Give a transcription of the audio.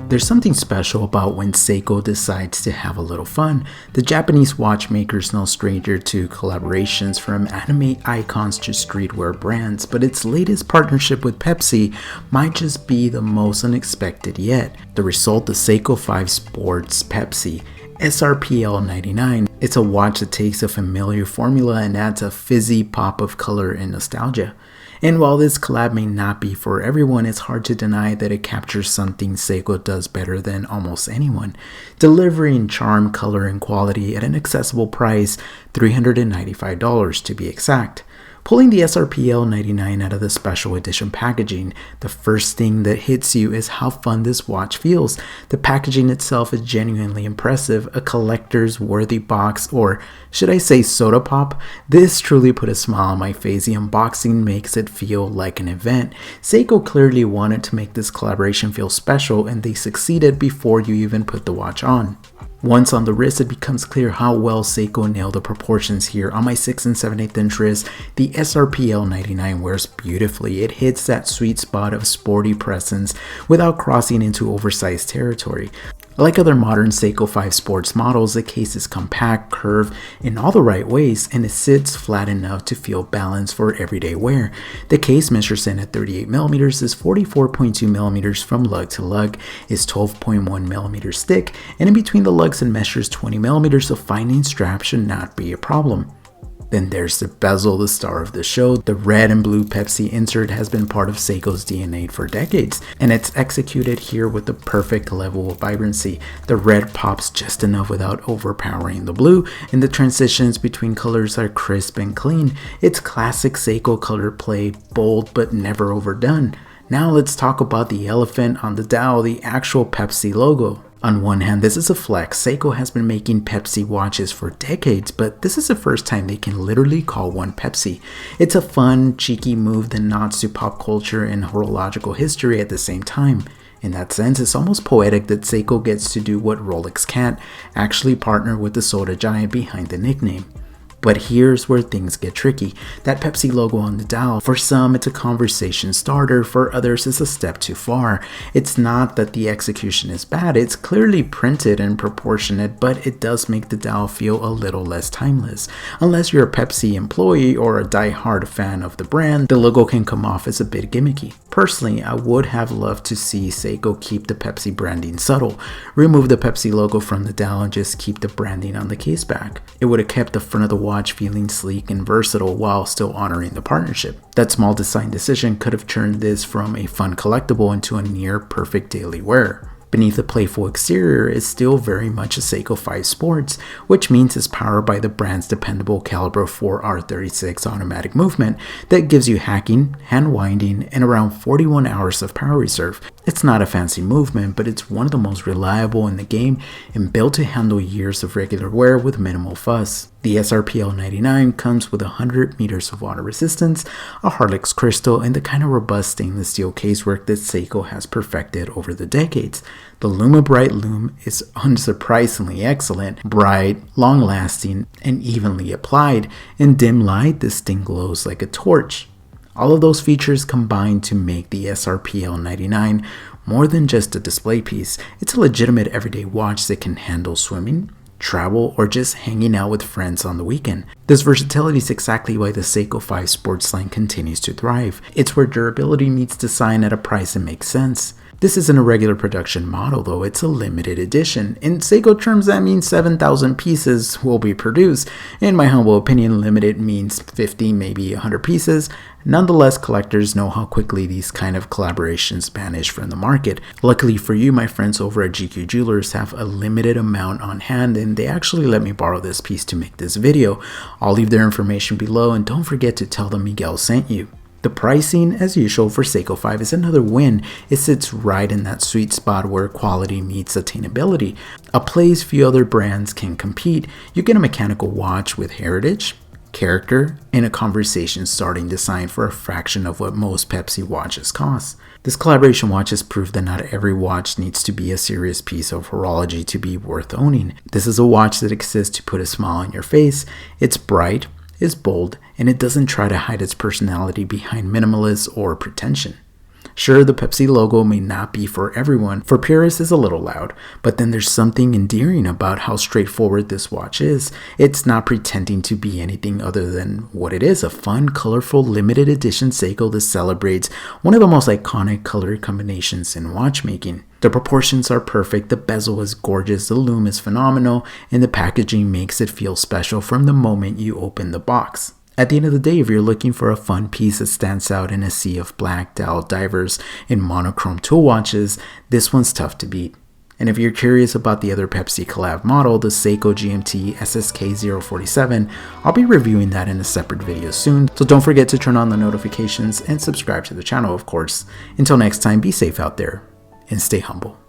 There's something special about when Seiko decides to have a little fun. The Japanese watchmaker's no stranger to collaborations from anime icons to streetwear brands, but its latest partnership with Pepsi might just be the most unexpected yet. The result, the Seiko 5 Sports Pepsi SRPL99. It's a watch that takes a familiar formula and adds a fizzy pop of color and nostalgia. And while this collab may not be for everyone, it's hard to deny that it captures something Seiko does better than almost anyone, delivering charm, color, and quality at an accessible price, $395 to be exact. Pulling the SRPL99 out of the special edition packaging, the first thing that hits you is how fun this watch feels. The packaging itself is genuinely impressive, a collector's worthy box, or should I say soda pop? This truly put a smile on my face. The unboxing makes it feel like an event. Seiko clearly wanted to make this collaboration feel special, and they succeeded before you even put the watch on. Once on the wrist, it becomes clear how well Seiko nailed the proportions here. On my 6 7/8 inch wrist, the SRPL99 wears beautifully. It hits that sweet spot of sporty presence without crossing into oversized territory. Like other modern Seiko 5 Sports models, the case is compact, curved in all the right ways, and it sits flat enough to feel balanced for everyday wear. The case measures in at 38mm, is 44.2mm from lug to lug, is 12.1mm thick, and in between the lugs and measures 20mm, so finding straps should not be a problem. Then there's the bezel, the star of the show. The red and blue Pepsi insert has been part of Seiko's DNA for decades, and it's executed here with the perfect level of vibrancy. The red pops just enough without overpowering the blue, and the transitions between colors are crisp and clean. It's classic Seiko color play, bold but never overdone. Now let's talk about the elephant on the dial, the actual Pepsi logo. On one hand, this is a flex. Seiko has been making Pepsi watches for decades, but this is the first time they can literally call one Pepsi. It's a fun, cheeky move that nods to pop culture and horological history at the same time. In that sense, it's almost poetic that Seiko gets to do what Rolex can't, actually partner with the soda giant behind the nickname. But here's where things get tricky. That Pepsi logo on the dial, for some it's a conversation starter, for others it's a step too far. It's not that the execution is bad, it's clearly printed and proportionate, but it does make the dial feel a little less timeless. Unless you're a Pepsi employee or a die-hard fan of the brand, the logo can come off as a bit gimmicky. Personally, I would have loved to see Seiko keep the Pepsi branding subtle, remove the Pepsi logo from the dial and just keep the branding on the case back. It would have kept the front of the watch feeling sleek and versatile while still honoring the partnership. That small design decision could have turned this from a fun collectible into a near perfect daily wear. Beneath the playful exterior is still very much a Seiko 5 Sports, which means it's powered by the brand's dependable caliber 4R36 automatic movement that gives you hacking, hand winding, and around 41 hours of power reserve. It's not a fancy movement, but it's one of the most reliable in the game and built to handle years of regular wear with minimal fuss. The SRPL99 comes with 100 meters of water resistance, a Harlex crystal, and the kind of robust stainless steel casework that Seiko has perfected over the decades. The LumiBright Lume is unsurprisingly excellent, bright, long-lasting, and evenly applied. In dim light, this thing glows like a torch. All of those features combine to make the SRPL99 more than just a display piece. It's a legitimate everyday watch that can handle swimming, travel, or just hanging out with friends on the weekend. This versatility is exactly why the Seiko 5 Sports line continues to thrive. It's where durability meets design at a price that makes sense. This isn't a regular production model though, it's a limited edition. In Seiko terms, that means 7,000 pieces will be produced. In my humble opinion, limited means 50, maybe 100 pieces. Nonetheless, collectors know how quickly these kind of collaborations vanish from the market. Luckily for you, my friends over at GQ Jewelers have a limited amount on hand, and they actually let me borrow this piece to make this video. I'll leave their information below, and don't forget to tell them Miguel sent you. The pricing, as usual for Seiko 5, is another win. It sits right in that sweet spot where quality meets attainability, a place few other brands can compete. You get a mechanical watch with heritage, character, and a conversation-starting design for a fraction of what most Pepsi watches cost. This collaboration watch has proved that not every watch needs to be a serious piece of horology to be worth owning. This is a watch that exists to put a smile on your face. It's bright, is bold, and it doesn't try to hide its personality behind minimalism or pretension. Sure, the Pepsi logo may not be for everyone, for purists is a little loud, but then there's something endearing about how straightforward this watch is. It's not pretending to be anything other than what it is, a fun, colorful, limited edition Seiko that celebrates one of the most iconic color combinations in watchmaking. The proportions are perfect, the bezel is gorgeous, the lume is phenomenal, and the packaging makes it feel special from the moment you open the box. At the end of the day, if you're looking for a fun piece that stands out in a sea of black dial divers and monochrome tool watches, this one's tough to beat. And if you're curious about the other Pepsi collab model, the Seiko GMT SSK047, I'll be reviewing that in a separate video soon, so don't forget to turn on the notifications and subscribe to the channel, of course. Until next time, be safe out there and stay humble.